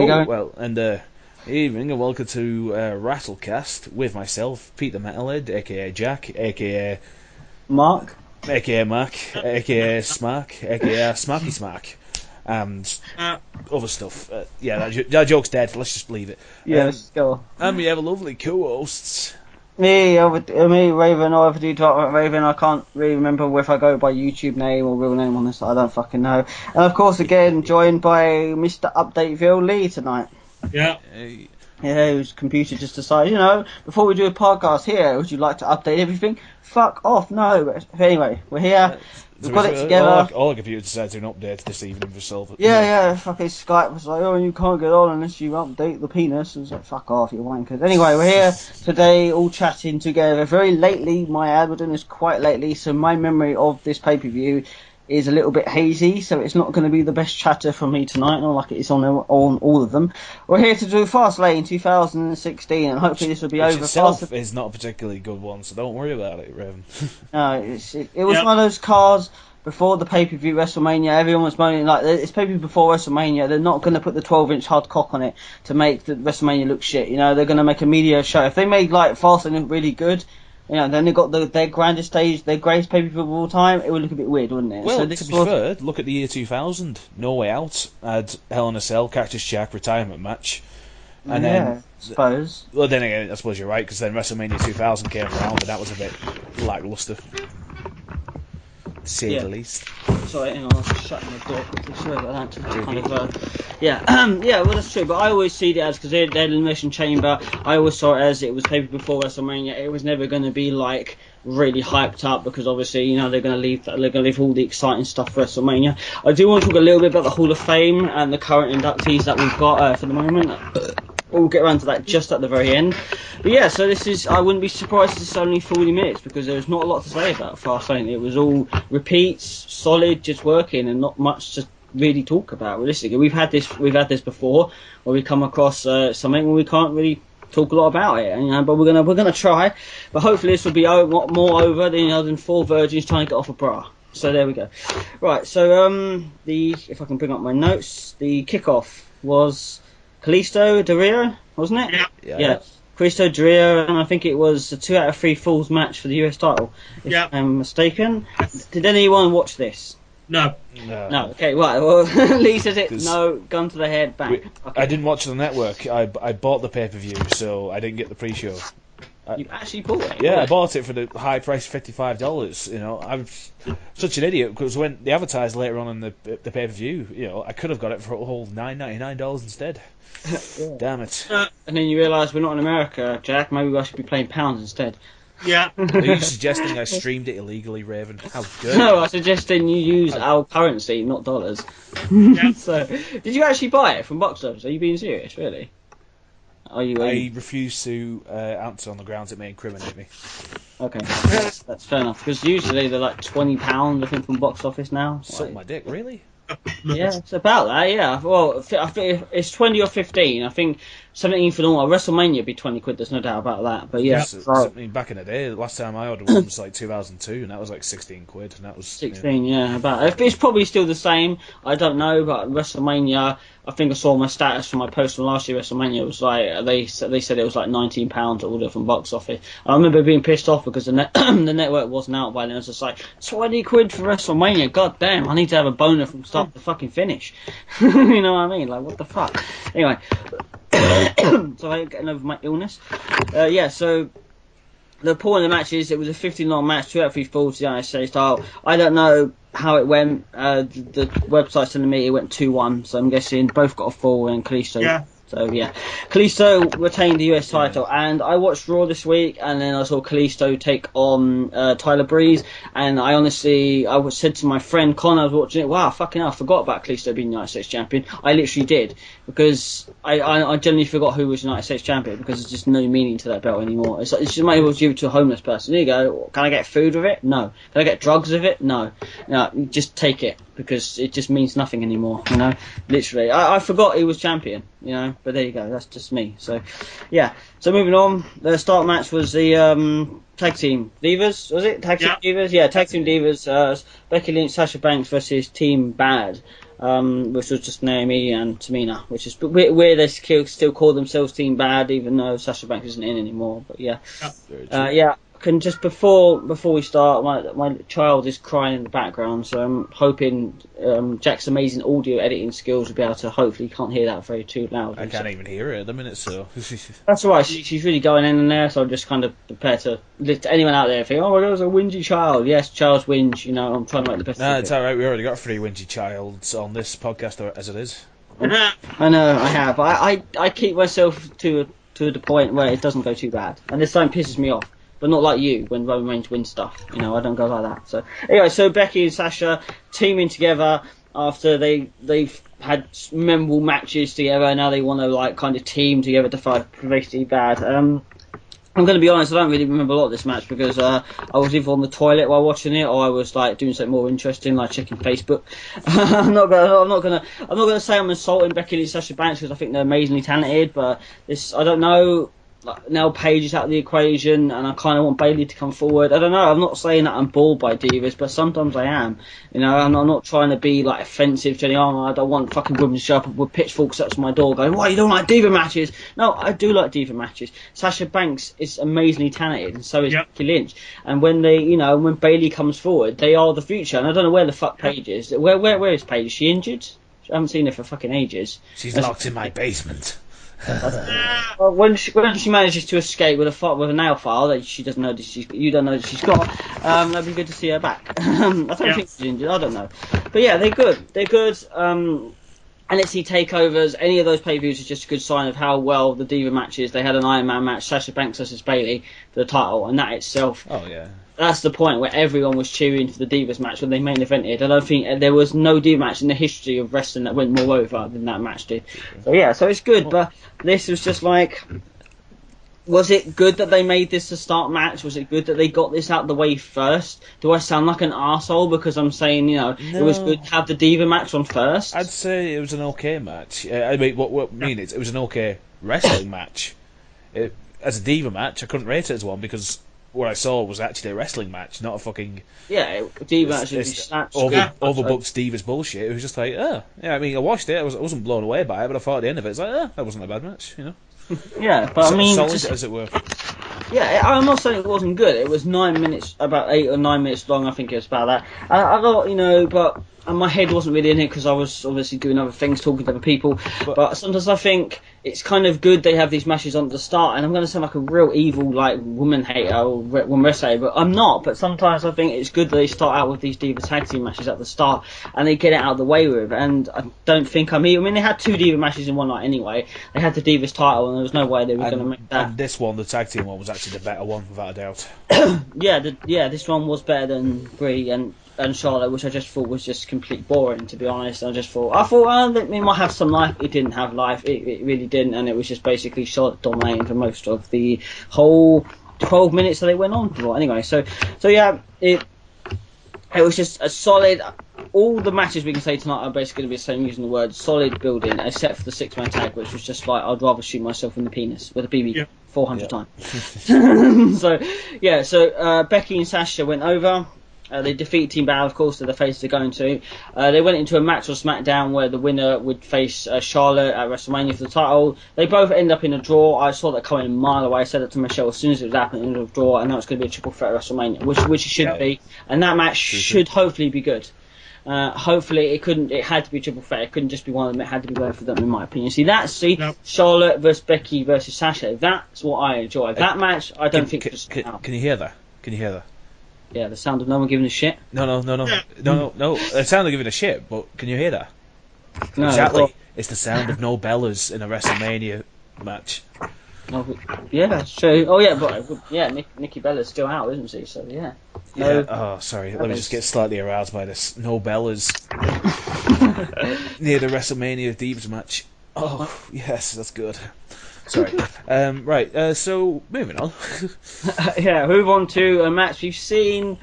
we going? Well, and evening and welcome to Wrassle Cast with myself, Pete the Metalhead, aka Jack, aka Mark, aka Mark, aka Smark, aka Smarky Smark, and other stuff. That joke's dead. Let's just leave it. yeah, let's go. And we have a lovely co-hosts. Me, Raven, or if I do talk about Raven, I can't really remember if I go by YouTube name or real name on this. I don't fucking know. And of course, again, joined by Mr. Updateville Lee tonight. Yeah. Yeah, whose computer just decided, before we do a podcast here, would you like to update everything? Fuck off, no. But anyway, we're here. We've got it together. All the computers decided to do an update this evening for itself. Yeah, fucking Skype was like, oh, you can't get on unless you update the penis. I was like, fuck off, you wankers. Anyway, we're here today, all chatting together. Very lately, my ad, we're doing this quite lately, so my memory of this pay-per-view is a little bit hazy, so it's not going to be the best chatter for me tonight, not like it is on all of them. We're here to do Fastlane 2016, and hopefully this will be over. Itself is not a particularly good one, so don't worry about it, Raven. No, it was one of those cards before the pay-per-view WrestleMania. Everyone was moaning, like, it's pay-per-view before WrestleMania. They're not going to put the 12-inch hard cock on it to make the WrestleMania look shit. They're going to make a media show. If they made, like, Fastlane look really good, then they got their grandest stage, their greatest pay-per-view of all time, it would look a bit weird, wouldn't it? Well, to be fair, look at the year 2000. No Way Out had Hell in a Cell, Cactus Jack retirement match. And then, suppose. Well, then again, I suppose you're right, because then WrestleMania 2000 came around, and that was a bit lackluster, to say the least. Sorry, hang on, I was just shutting the door quickly. Sorry about that. Well, that's true, but I always see it as, because they're the Elimination Chamber, I always saw it as it was paper before WrestleMania. It was never going to be, like, really hyped up, because obviously, they're going to leave all the exciting stuff for WrestleMania. I do want to talk a little bit about the Hall of Fame and the current inductees that we've got for the moment. We'll get around to that just at the very end. But yeah, so I wouldn't be surprised if it's only 40 minutes, because there's not a lot to say about Fastlane. It was all repeats, solid, just working, and not much to really talk about. Realistically, we've had this before, where we come across something where we can't really talk a lot about it, but we're gonna try. But hopefully this will be more over than four virgins trying to get off a bra. So there we go. Right, so if I can bring up my notes, the kickoff was Kalisto Del Rio, wasn't it? Yeah. Kalisto Del Rio, and I think it was a 2 out of 3 falls match for the US title, if I'm mistaken. Did anyone watch this? No. Okay, right. Well, Lee says it. No, gun to the head, bang. Okay. I didn't watch the network. I bought the pay-per-view, so I didn't get the pre-show. You actually bought it? Yeah, I bought it for the high price, $55. I'm such an idiot, because when they advertised later on in the pay-per-view, I could have got it for a whole $9.99 instead. Damn it. And then you realise we're not in America, Jack. Maybe I should be playing pounds instead. Yeah. Are you suggesting I streamed it illegally, Raven? How good. No, I'm suggesting you use our currency, not dollars. Yeah. So, did you actually buy it from box office? Are you being serious, really? I refuse to answer on the grounds it may incriminate me. Okay, that's fair enough. Because usually they're like £20, I think, from box office now. Suck my dick, really? Yeah, it's about that, yeah. Well, I think it's 20 or 15. I think something for normal. WrestleMania would be 20 quid, there's no doubt about that. But yeah. Back in the day, the last time I ordered one was like 2002, and that was like 16 quid. And that was 16, about. It's probably still the same. I don't know, but WrestleMania, I think I saw my status from my post from last year. WrestleMania was like, they said it was like £19 to order from box office. I remember being pissed off because the network wasn't out by then. It was just like 20 quid for WrestleMania. God damn, I need to have a boner from start to fucking finish. You know what I mean? Like, what the fuck? Anyway, so I'm getting over my illness. So the point of the match is it was a 15-9 match, 2 out of 3 falls to the United States title. I don't know how it went. The website's telling me it went 2-1, so I'm guessing both got a fall and Kalisto. Yeah. So yeah, Kalisto retained the US title, and I watched Raw this week, and then I saw Kalisto take on Tyler Breeze, and I said to my friend Connor, I was watching it, wow, fucking hell, I forgot about Kalisto being United States champion. I literally did, because I generally forgot who was United States champion, because there's just no meaning to that belt anymore. It's just might as well give it to a homeless person. There you go. Can I get food with it? No. Can I get drugs with it? No. No, just take it, because it just means nothing anymore, literally. I forgot he was champion, but there you go, that's just me. So, yeah. So moving on, the start match was the Tag Team Divas, was it? Tag Team Divas? Yeah, Tag Team Divas, Becky Lynch, Sasha Banks versus Team Bad. which was just Naomi and Tamina, which is weird they still call themselves Team Bad, even though Sasha Banks isn't in anymore. But yeah, yeah. Can just before we start, my child is crying in the background, so I'm hoping Jack's amazing audio editing skills will be able to. Hopefully, you can't hear that very too loud. I can't even hear it at the minute, so that's all right. She's really going in there, so I'm just kind of prepared to lift anyone out there think, oh my god, it's a whingy child. Yes, child's whinge. You know, I'm trying to make the best. No, of it's it. all right. We already got 3 whingy childs on this podcast as it is. I know, I have. I keep myself to the point where it doesn't go too bad, and this time pisses me off. But not like you when Roman Reigns wins stuff. You know, I don't go like that. So anyway, so Becky and Sasha teaming together after they've had memorable matches together. And now they want to like kind of team together to fight Steve Bad. I'm going to be honest, I don't really remember a lot of this match because I was either on the toilet while watching it or I was like doing something more interesting, like checking Facebook. I'm not gonna say I'm insulting Becky and Sasha Banks because I think they're amazingly talented, but I don't know. Like, now Paige is out of the equation, and I kind of want Bayley to come forward. I don't know. I'm not saying that I'm bored by divas, but sometimes I am. You know, I'm not trying to be like offensive to anyone. I don't want fucking women to show up with pitchforks up to my door going, "Why you don't like diva matches?" No, I do like diva matches. Sasha Banks is amazingly talented, and so is Becky Lynch. And when when Bayley comes forward, they are the future. And I don't know where the fuck Paige is. Where is Paige? Is she injured? I haven't seen her for fucking ages. She's locked in my basement. Well, when she manages to escape with a nail file that she doesn't know that you don't know that she's got, that'd be good to see her back. I don't think she's injured. I don't know, but yeah, they're good. They're good. NXT takeovers, any of those pay-per-views is just a good sign of how well the Diva matches. They had an Iron Man match, Sasha Banks versus Bayley for the title, and that itself. Oh yeah. That's the point where everyone was cheering for the Divas match when they main evented. I don't think there was no Diva match in the history of wrestling that went more over than that match did. So yeah, so it's good, but this was just like, was it good that they made this a start match? Was it good that they got this out the way first? Do I sound like an arsehole because I'm saying, it was good to have the Diva match on first? I'd say it was an okay match. I mean, what I mean is, it was an okay wrestling match. As a Diva match, I couldn't rate it as one because what I saw was actually a wrestling match, not a fucking Diva match would be snapped. Overbooked Divas bullshit. It was just like, I mean, I watched it. I wasn't blown away by it, but I thought at the end of it, it's like, that wasn't a bad match, Yeah, but I mean, solid as it were. Yeah, I'm not saying it wasn't good. It was 9 minutes, about 8 or 9 minutes long. I think it was about that. I thought, but my head wasn't really in it because I was obviously doing other things, talking to other people. But sometimes I think it's kind of good they have these matches on at the start. And I'm going to sound like a real evil, like, woman hater or woman wrestler, but I'm not. But sometimes I think it's good that they start out with these Diva tag team matches at the start and they get it out of the way with. And I don't think I mean, they had 2 Diva matches in one night anyway. They had the Divas title, and there was no way they were going to make that. And this one, the tag team one, was actually the better one, without a doubt. This one was better than Brie and Charlotte, which I just thought was just complete boring, to be honest. I thought it might have some life. It didn't have life. It really didn't, and it was just basically Charlotte dominating for most of the whole 12 minutes that they went on for. Anyway, so yeah, it was just a solid. All the matches we can say tonight are basically going to be the same, using the word solid building, except for the 6-man tag, which was just like, I'd rather shoot myself in the penis with a BB 400 times. So Becky and Sasha went over. They defeat Team Bad, of course, they're the face they're going to. They went into a match on SmackDown where the winner would face Charlotte at WrestleMania for the title. They both end up in a draw. I saw that coming a mile away. I said that to Michelle as soon as it was happening, in a draw, and now it's going to be a triple threat at WrestleMania, which it should be. And that match should hopefully be good. Hopefully it had to be a triple threat. It couldn't just be one of them. It had to be both of them, in my opinion. Charlotte versus Becky versus Sasha. That's what I enjoy. That match, I don't think. Can you hear that? Can you hear that? Yeah, the sound of no one giving a shit. No. The sound of giving a shit, but can you hear that? No, exactly. Well, it's the sound of no bellas in a WrestleMania match. Yeah, that's true. Oh yeah, but Nikki Bella's still out, isn't she? So yeah. Oh, sorry. Let me just get slightly aroused by this. No bellas near the WrestleMania Divas match. Oh yes, that's good. Sorry. Right. So moving on. Move on to a match we've seen.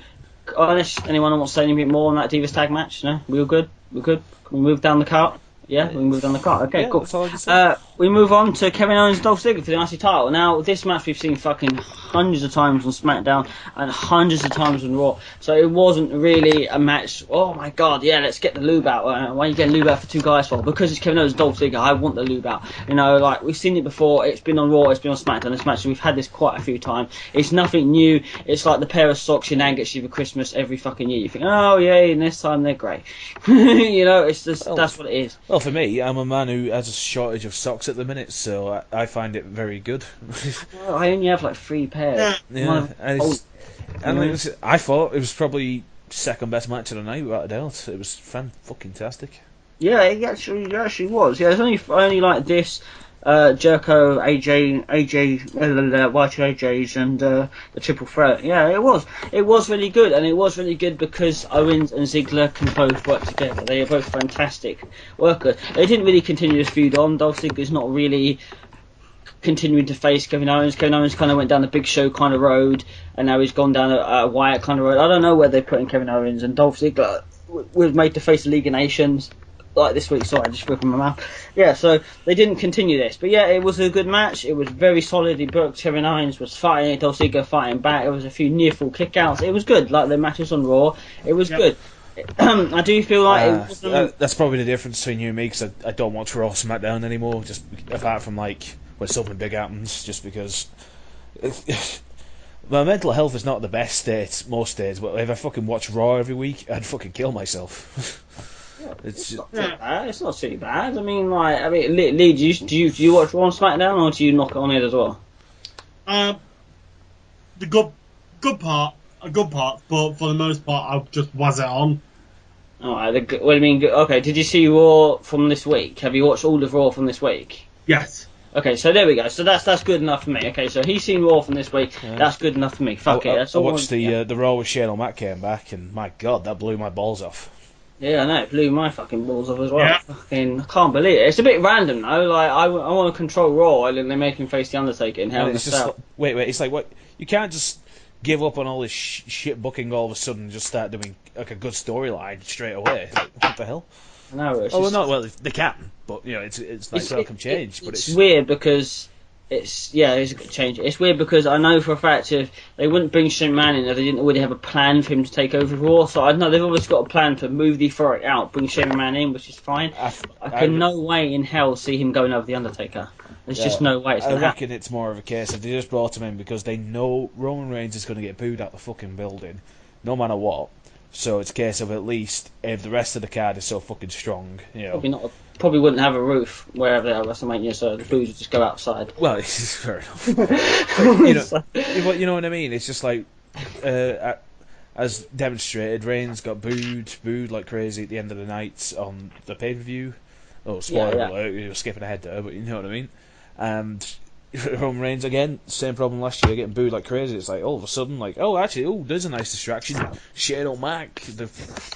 Unless anyone wants to say anything more on that Divas tag match? No, we all good. We're good. Can we move down the cart? Yeah, we can move down the cart. Okay, cool. That's all I can say. we move on to Kevin Owens and Dolph Ziggler for the IC title. Now, this match we've seen fucking hundreds of times on SmackDown and hundreds of times on Raw. So it wasn't really a match. Oh my god, yeah, let's get the lube out. Why are you getting lube out for two guys for? Because it's Kevin Owens and Dolph Ziggler. I want the lube out. You know, like we've seen it before. It's been on Raw. It's been on SmackDown. This match we've had this quite a few times. It's nothing new. It's like the pair of socks your nan gets you for Christmas every fucking year. You think, oh yeah, and this time they're grey. You know, it's just that's what it is. Well, for me, I'm a man who has a shortage of socks at the minute, so I find it very good. Well, I only have like 3 pairs. Yeah, I thought it was probably second best match of the night without a doubt. It was fan-fucking-tastic. Yeah, it actually was. Yeah, it's only like this, Jericho, AJ, YJ's, and the Triple Threat. Yeah, it was really good, and it was really good because Owens and Ziggler can both work together. They are both fantastic workers. They didn't really continue this feud on. Dolph Ziggler's not really continuing to face Kevin Owens. Kevin Owens kind of went down the Big Show kind of road, and now he's gone down a Wyatt kind of road. I don't know where they're putting Kevin Owens, and Dolph Ziggler was made to face the League of Nations like this week. Sorry, I just whipped my mouth. Yeah, so they didn't continue this, but yeah, it was a good match. It was very solidly booked. Kevin Owens was fighting, Dolph Ziggler fighting back. There was a few near fall kickouts. It was good, like the matches on Raw. It was good. I do feel like that's probably the difference between you and me, because I don't watch Raw SmackDown anymore, just apart from like when something big happens, just because my mental health is not the best state most days, but if I fucking watch Raw every week, I'd fucking kill myself. It's not too bad. It's not too bad. Lee, do you watch Raw on SmackDown, or do you knock it on it as well? The good part, but for the most part, I'll just wazz it on. Alright, what do you mean? Okay, did you see Raw from this week? Have you watched all of Raw from this week? Yes. Okay, so there we go. So that's good enough for me. Okay, so he's seen Raw from this week. Yeah. That's good enough for me. Fuck it. That's I watched the Raw with Shane O'Mac came back, and my god, that blew my balls off. Yeah, I know, it blew my fucking balls off as well. Yeah. I can't believe it. It's a bit random though. Like I want to control Raw, and then they make him face the Undertaker in Hell in a Cell. Wait. It's like what? You can't just give up on all this shit booking all of a sudden and just start doing like a good storyline straight away. Like, what the hell? No, well, they can, but you know, it's like welcome change. But it's weird because it's a good change. It's weird because I know for a fact if they wouldn't bring Shane McMahon in, if they didn't already have a plan for him to take over Raw. So I know they've always got a plan to move the authority out, bring Shane McMahon in, which is fine. I can no way in hell see him going over the Undertaker. There's just no way it's going to happen. I reckon it's more of a case of they just brought him in because they know Roman Reigns is going to get booed out the fucking building, no matter what. So it's a case of at least if the rest of the card is so fucking strong, you know. Probably wouldn't have a roof wherever they are WrestleMania, so the boos would just go outside. Well, it's fair enough. You know what I mean? It's just like, as demonstrated, Reigns got booed like crazy at the end of the night on the pay-per-view. Oh, spoiler alert, you were skipping ahead there, but you know what I mean. And Roman Reigns again, same problem last year, getting booed like crazy. It's like all of a sudden, like, there's a nice distraction. Shane O'Mac,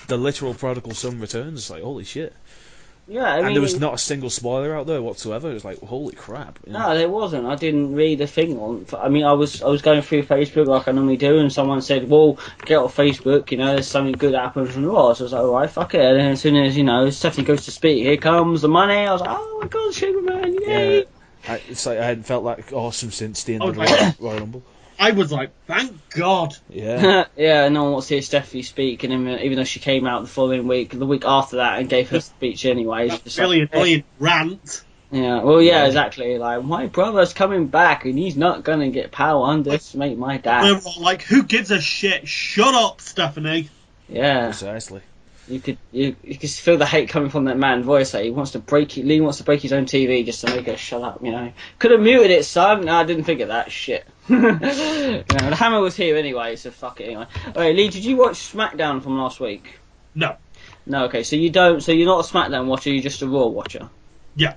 the literal prodigal son returns. It's like, holy shit. Yeah, and there was not a single spoiler out there whatsoever. It was like, holy crap. You know? No, there wasn't. I didn't read a thing on. I mean, I was going through Facebook like I normally do, and someone said, "Well, get off Facebook. You know, there's something good happens from Raw." So I was like, "All right, fuck it." And then as soon as Stephanie goes to speak, here comes the money. I was like, "Oh my god, Shane McMahon, yay!" Yeah, it's like I hadn't felt that awesome since the end of the Royal Rumble. I was like, thank God. Yeah. Yeah, no one wants to hear Stephanie speak, and even though she came out the following week, the week after that, and gave her speech anyway. That's really annoying rant. Yeah, well, yeah, exactly. Like, my brother's coming back, and he's not gonna get power underestimate my dad. We're all like, who gives a shit? Shut up, Stephanie. Yeah. Precisely. You could feel the hate coming from that man voice. Like Lee wants to break his own TV just to make her shut up. You know, could have muted it, son. No, I didn't think of that shit. The hammer was here anyway, so fuck it anyway. Okay, Lee, did you watch SmackDown from last week? No. No. Okay, so you don't. So you're not a SmackDown watcher. You're just a Raw watcher. Yeah.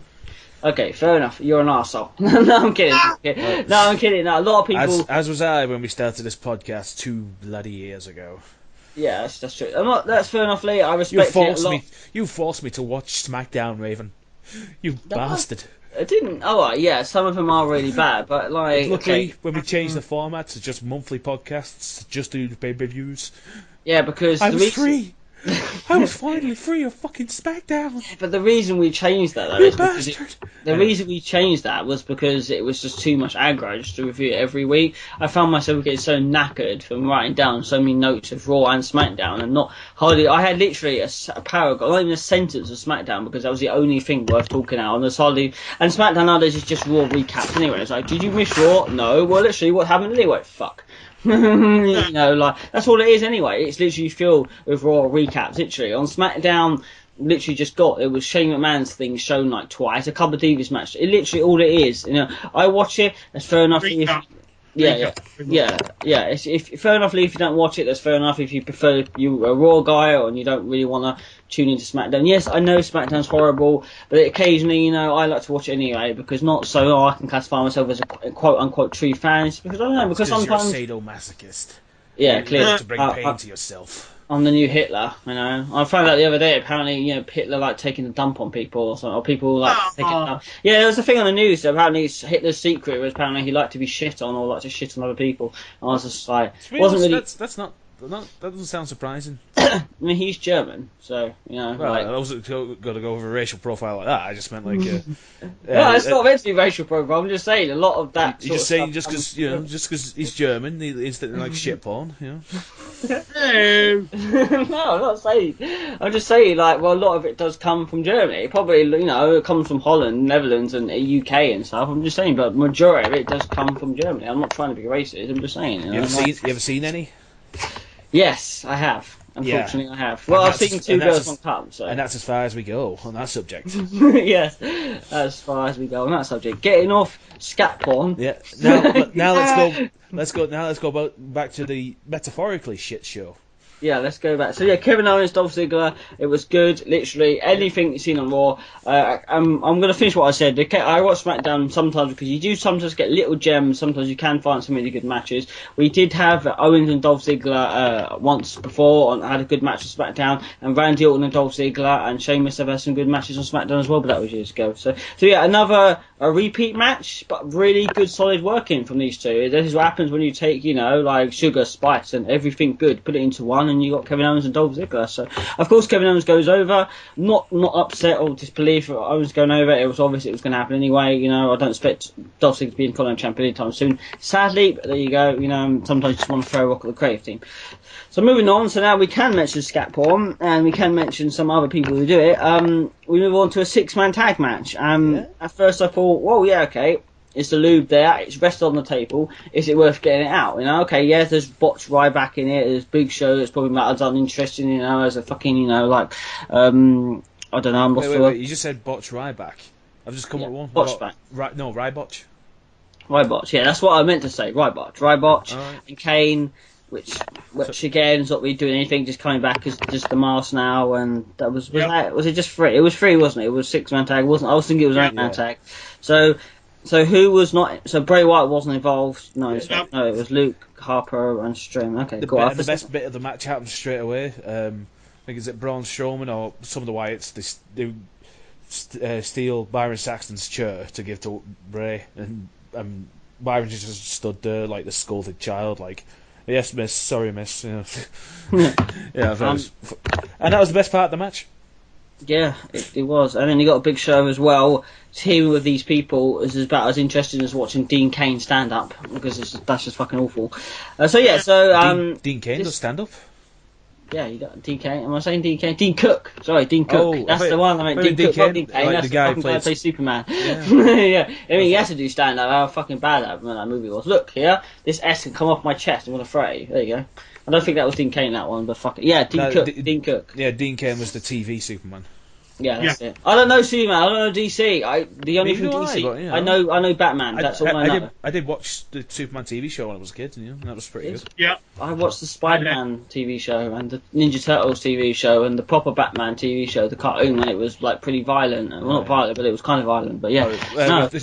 Okay, fair enough. You're an arsehole. No, I'm kidding. No, I'm kidding. No, a lot of people. As was I when we started this podcast 2 bloody years ago. Yeah, that's true. That's fair enough, Lee. I respect it. You forced me to watch SmackDown, Raven. You bastard. I didn't. Oh, yeah. Some of them are really bad, but like. Luckily, when we changed the format to just monthly podcasts, just do pay-per-views. Yeah, because I was free. I was finally free of fucking SmackDown. But the reason we changed that, though, You is because bastard. the reason we changed that was because it was just too much aggro just to review it every week. I found myself getting so knackered from writing down so many notes of Raw and SmackDown, and not hardly. I had literally a paragraph, not even a sentence of SmackDown, because that was the only thing worth talking about. And there's hardly. And SmackDown nowadays is just Raw recaps anyway. It's like, did you miss Raw? No. Well, literally, what happened anyway? Fuck. You know, like, that's all it is anyway. It's literally filled with Raw recaps. Literally on SmackDown, literally just got, it was Shane McMahon's thing shown like twice, a couple of Divas matches. It literally all it is. You know, I watch it. That's fair enough. Yeah. If fair enough, if you don't watch it, that's fair enough. If you prefer you a Raw guy and you don't really want to tune into SmackDown, yes, I know SmackDown's horrible, but occasionally, you know, I like to watch it anyway because not so I can classify myself as a quote unquote true fan. It's because I don't know, because sometimes you're a sadomasochist. Yeah, clearly to bring pain to yourself. I'm the new Hitler, you know. I found out the other day, apparently, you know, Hitler like taking a dump on people or something, or people like taking a dump. Yeah, there was a thing on the news that apparently Hitler's secret was apparently he liked to be shit on or liked to shit on other people. And I was just like, wasn't really. That doesn't sound surprising. I mean, he's German, so you know. Well, like... I wasn't going to go over a racial profile like that. I just meant like. No, it's not meant to be racial profile. I'm just saying a lot of that. You're just saying just because he's German, he instantly like shit porn, you know. No, I'm not saying. I'm just saying, like, well, a lot of it does come from Germany. Probably, you know, it comes from Holland, Netherlands, and UK and stuff. I'm just saying, but majority of it does come from Germany. I'm not trying to be racist. I'm just saying. You ever seen any? Yes, I have. Unfortunately, I have. Well, I've seen Two Girls One Cup, so. And that's as far as we go on that subject. Yes, as far as we go on that subject. Getting off scat porn. Yeah. Now let's go back to the metaphorically shit show. Yeah, let's go back. So yeah, Kevin Owens, Dolph Ziggler. It was good. Literally anything you've seen on Raw. I'm going to finish what I said. I watch SmackDown sometimes because you do sometimes get little gems. Sometimes you can find some really good matches. We did have Owens and Dolph Ziggler once before. And had a good match on SmackDown. And Randy Orton and Dolph Ziggler and Sheamus have had some good matches on SmackDown as well. But that was years ago. So yeah, another a repeat match, but really good solid working from these two. This is what happens when you take, you know, like sugar, spice, and everything good, put it into one. And you got Kevin Owens and Dolph Ziggler. So of course Kevin Owens goes over, not upset or disbelief for Owens going over. It was obvious it was going to happen anyway. You know, I don't expect Dolph Ziggler to be in Continental Champion anytime soon. Sadly, but there you go. You know, sometimes you just want to throw a rock at the creative team. So moving on, so now we can mention scat porn and we can mention some other people who do it. We move on to a 6-man tag match. At first I thought, well, yeah, okay. It's the lube there. It's rested on the table. Is it worth getting it out? You know, okay, yeah, there's botched Ryback in it. There's Big Show. It's probably not as uninteresting, you know, as a fucking, you know, like, I don't know. I'm not sure. Wait, you just said botch Ryback. I've just come up with one. Botch back. No, Rybotch. Rybotch, yeah, that's what I meant to say. Rybotch. Right. And Kane, which again is not really doing anything, just coming back as just the mask now. And that was it just 3? It was 3, wasn't it? It was 6-man tag, wasn't it? I was thinking it was 8-man tag. So who was not? So Bray Wyatt wasn't involved. No, it was Luke, Harper, and Strowman. Okay, the best bit of the match happens straight away. I think is it Braun Strowman or some of the Wyatts. They steal Byron Saxton's chair to give to Bray, and Byron just stood there like the scolded child, like, "Yes, miss. Sorry, miss." You know. And that was the best part of the match. Yeah, it was. And then you got a Big Show as well. Teaming with these people is about as interesting as watching Dean Kane stand up, because that's just fucking awful. Dean Kane does stand up? Yeah, you got Dean Kane. Am I saying Dean Kane? Dean Cook. Sorry, Dean Cook. Oh, that's the one. I meant Dean Cook, not Dean Kane. Like that's the guy who plays Superman. Yeah. Yeah. I mean, he has to do stand up. How fucking bad that movie was. Look here, this S can come off my chest. I'm gonna fray. There you go. I don't think that was Dean Kane, that one, but fuck it. Yeah, Dean Cook. Yeah, Dean Kane was the TV Superman. Yeah, that's it. I don't know Superman. I don't know DC. The only thing DC. I know Batman. That's all I know. I did watch the Superman TV show when I was a kid, and that was pretty good. Yeah. I watched the Spider-Man TV show and the Ninja Turtles TV show and the proper Batman TV show, the cartoon, when it was like pretty violent. Well, not violent, but it was kind of violent. But yeah.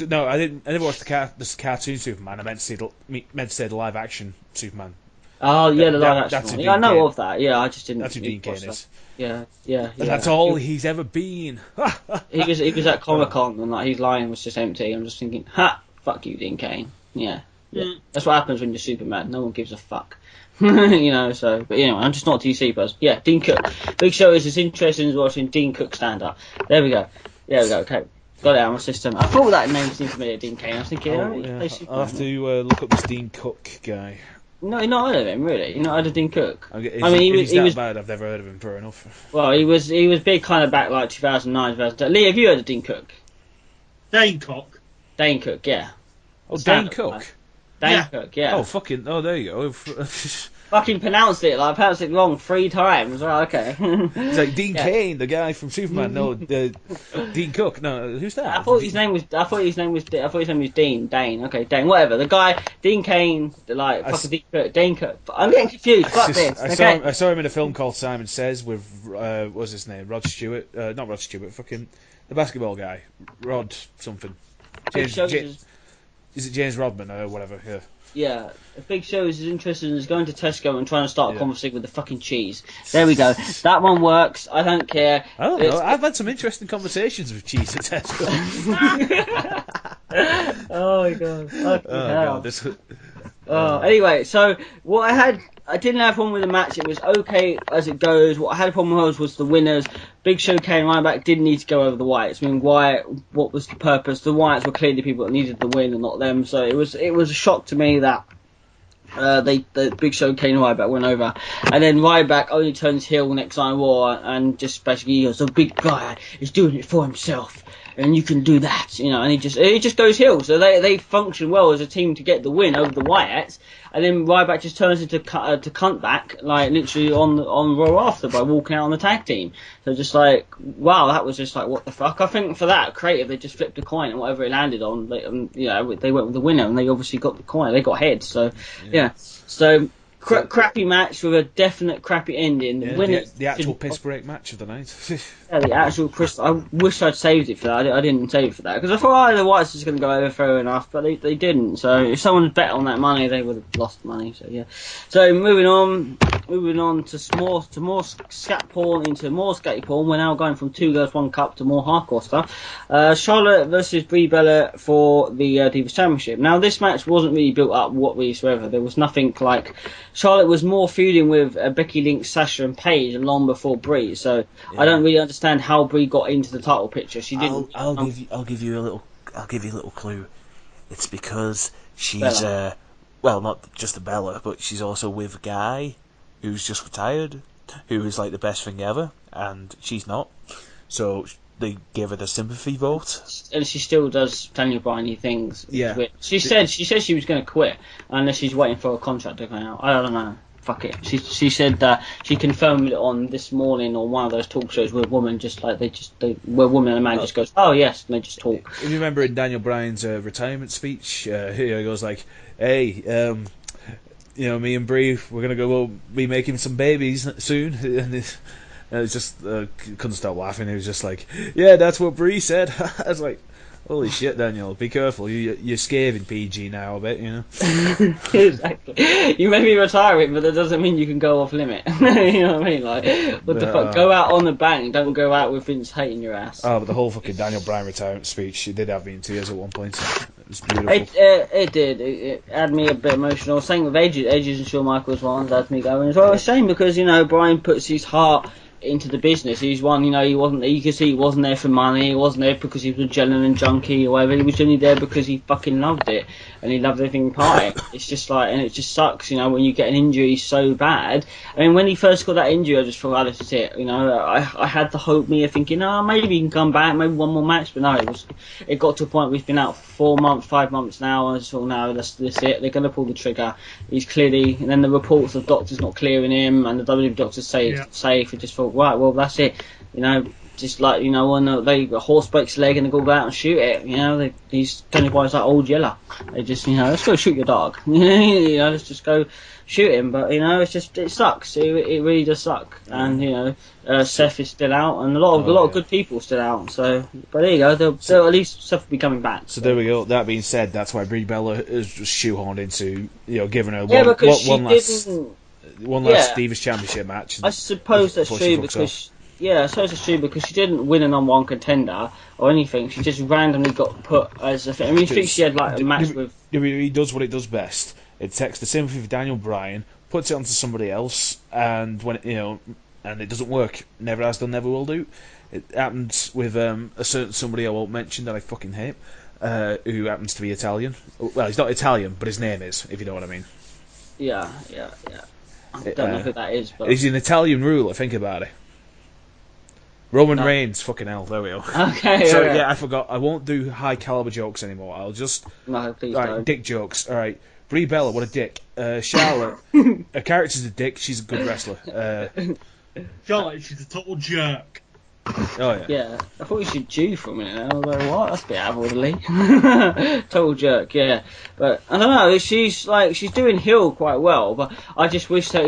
No, I didn't. I never watched this cartoon Superman. I meant to say the live action Superman. Oh yeah, the live action one. Yeah, I know of that. Yeah, I just didn't. That's who Dean Kane is. Yeah. And that's all he's ever been. he was at Comic-Con and like his line was just empty. I'm just thinking, fuck you, Dean Kane. Yeah, That's what happens when you're Superman. No one gives a fuck. You know, so, but anyway, I'm just not a DC person. Yeah, Dean Cook. Big Show is as interesting as watching Dean Cook stand up. There we go. Okay. Got it out of my system. I thought that name seemed familiar, Dean Kane. I was thinking, I'll have to look up this Dean Cook guy. No, you're not heard of him, really. You're not heard of Dean Cook. He was bad. I've never heard of him. Fair enough. Well, he was big kind of back like 2009, 2010. Lee, have you heard of Dean Cook? Dane Cook. Dane Cook, yeah. Oh, Dane Cook. Dane Cook, yeah. Oh, fucking. Oh, there you go. Fucking pronounced it. Like, I pronounced it wrong 3 times. Right, okay. It's like Dean Kane, the guy from Superman. No, Dean Cook. No, who's that? I thought his name was Dean. Dane. Okay, Dane. Whatever. The guy, Dean Kane. Fucking Dean Cook. Dane Cook. I'm getting confused. Fuck this. I saw him in a film called Simon Says with what's his name? Rod Stewart. Not Rod Stewart. Fucking the basketball guy. Rod something. Is it James Rodman or whatever? Yeah. Yeah, a Big Show is as interested as going to Tesco and trying to start a conversation with the fucking cheese. There we go. That one works. I don't care. I don't know. I've had some interesting conversations with cheese at Tesco. Oh my god. Oh god. Anyway, so what I didn't have a problem with the match. It was okay as it goes. What I had a problem with was the winners. Big Show, Kane, Ryback didn't need to go over the Wyatts. I mean, what was the purpose? The Wyatts were clearly people that needed the win and not them. So it was a shock to me that the Big Show, Kane, and Ryback went over. And then Ryback only turns heel next Iron War and just basically goes, the big guy is doing it for himself. And you can do that, you know, and he just goes heel. So they function well as a team to get the win over the Wyatts, and then Ryback just turns into cunt back, like literally on Raw after by walking out on the tag team. So just like, wow, that was just like, what the fuck? I think for that creative, they just flipped a coin and whatever it landed on, they went with the winner and they obviously got the coin. They got heads. So yeah. So. Crappy match with a definite crappy ending. The actual piss break match of the night. Yeah, the actual Chris. I wish I'd saved it for that. I didn't save it for that because I thought the Whites was going to go over fair enough, but they didn't. So if someone bet on that money, they would have lost money. So yeah. So moving on to more scat porn into more skatey porn. We're now going from 2 girls 1 cup to more hardcore stuff. Charlotte versus Brie Bella for the Divas Championship. Now this match wasn't really built up whatsoever. There was nothing like. Charlotte was more feuding with Becky Lynch, Sasha, and Paige long before Brie. So yeah. I don't really understand how Brie got into the title picture. She didn't. I'll give you a little clue. It's because she's well, not just a Bella, but she's also with a guy who's just retired, who is like the best thing ever, and she's not. So they gave her the sympathy vote. And she still does Daniel Bryan-y things. Yeah. She said she was going to quit unless she's waiting for a contract to come out. I don't know. Fuck it. She said that she confirmed it on This Morning or one of those talk shows where a woman where a woman and a man just goes, oh yes, and they just talk. If you remember in Daniel Bryan's retirement speech, he goes like, hey, me and Brie, we're going to be making some babies soon. And it's just couldn't stop laughing. He was just like, "Yeah, that's what Brie said." I was like, "Holy shit, Daniel! Be careful. You're scathing PG now a bit, you know." Exactly. You may be retiring, but that doesn't mean you can go off limit. You know what I mean? Like, what the fuck? Go out on the bang. Don't go out with Vince hating your ass. Oh, but the whole fucking Daniel Bryan retirement speech, it did have me in tears at one point. It was beautiful. It did. It had me a bit emotional. Same with Edges and Shawn Michaels ones had me going as well. It's a shame because Bryan puts his heart into the business. He's one, he wasn't, you can see he wasn't there for money, he wasn't there because he was a adrenaline junkie or whatever, he was only there because he fucking loved it and he loved everything part it. It's just like, and it just sucks, when you get an injury so bad. I mean, when he first got that injury, I just thought, this is it, I had the hope, thinking, maybe he can come back, maybe one more match, but no, it got to a point where he's been out 4 months, 5 months now, and I thought, no, that's it, they're going to pull the trigger. He's clearly, and then the reports of doctors not clearing him, and the WWE doctors say it's safe, I just thought, right, well, that's it, just like, when they horse breaks leg and they go out and shoot it, these Tony Boy's like old Yeller. They just, let's go shoot your dog. Let's just go shoot him. But, it sucks. It really does suck. And, Seth is still out and a lot of good people still out. So, but there you go. They'll at least Seth will be coming back. So there we go. That being said, that's why Brie Bella is shoehorned into, giving her one last Divas Championship match. I suppose that's true because Yeah, so it's stupid because she didn't win a number one contender or anything. She just randomly got put as a thing. I mean, you think she had like a match with. WWE does what it does best. It takes the sympathy for Daniel Bryan, puts it onto somebody else, and when and it doesn't work. Never has done, never will do. It happened with a certain somebody I won't mention that I fucking hate, who happens to be Italian. Well, he's not Italian, but his name is, if you know what I mean. Yeah. I don't know who that is, but he's an Italian ruler. Think about it. Roman Reigns, fucking hell, there we go. Okay. So yeah, I forgot. I won't do high caliber jokes anymore. I'll just no, please don't. Dick jokes. All right, Brie Bella, what a dick. Charlotte, her character's a dick. She's a good wrestler. Charlotte, she's a total jerk. Oh yeah. Yeah, I thought you should Jew for a minute. I was like, what? That's a bit out of orderly. Total jerk, yeah. But I don't know. She's doing heel quite well. But I just wish that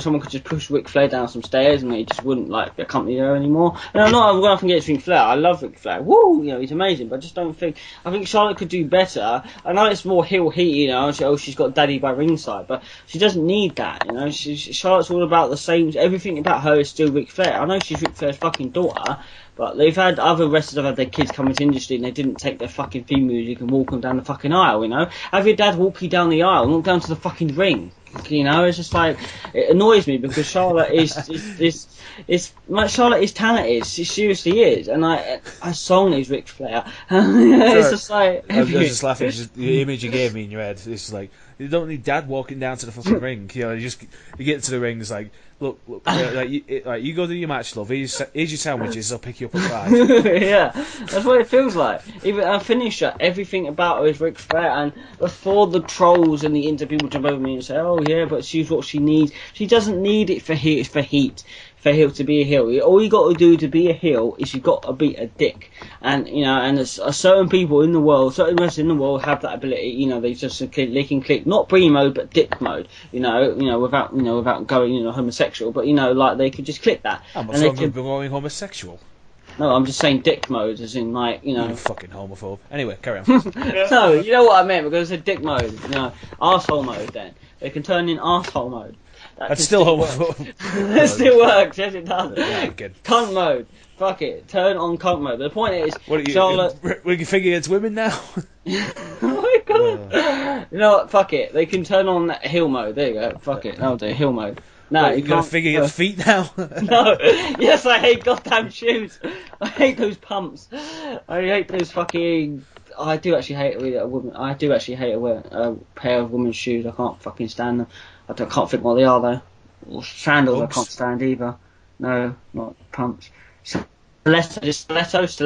someone could just push Ric Flair down some stairs and he just wouldn't accompany her anymore. And I'm not nothing against Ric Flair. I love Ric Flair. Woo, he's amazing. But I just don't think. I think Charlotte could do better. I know it's more heel heat, she's got daddy by ringside, but she doesn't need that. Charlotte's all about the same. Everything about her is still Ric Flair. I know she's Ric Flair's fucking daughter, but they've had other wrestlers have had their kids come into the industry and they didn't take their fucking theme music and walk them down the fucking aisle, Have your dad walk you down the aisle and walk down to the fucking ring. It's just it annoys me because Charlotte Charlotte is talented. She seriously is, and her song is Ric Flair. It's just I was just laughing. The image you gave me in your head. It's like you don't need Dad walking down to the fucking ring. You get to the ring. It's like look, you go do your match, love. Here's your sandwiches. I'll pick you up at 5. Yeah, that's what it feels like. Even her finisher, everything about her is Ric Flair. And before the trolls and the inter people jump over me and say, "Oh yeah, but she's what she needs." She doesn't need it for heat. For heel to be a heel, all you got to do to be a heel is you've got to beat a dick, and there's certain people in the world, certain wrestlers in the world have that ability. They just they can click not Brie mode but dick mode. Without going homosexual, but they could just click that. I'm not talking going homosexual. No, I'm just saying dick mode, as in You fucking homophobe. Anyway, carry on. No, you know what I meant because it's dick mode. Arsehole mode. Then they can turn in arsehole mode. That's still homophobe. It still works, yes it does. Yeah, good. Cunt mode. Fuck it. Turn on cunt mode. But the point is, what are you, Charlotte... Will you figure it's women now? Oh my god. You know what? Fuck it. They can turn on that heel mode. There you go. Fuck it. That'll do. Heel mode. No, you can't figure its feet now. No. Yes, I hate goddamn shoes. I hate those pumps. I hate those fucking... I do actually hate a woman. I do actually hate a pair of women's shoes. I can't fucking stand them. I can't think what they are though. Or sandals. Oops. I can't stand either. No, not pumps. Stilettos,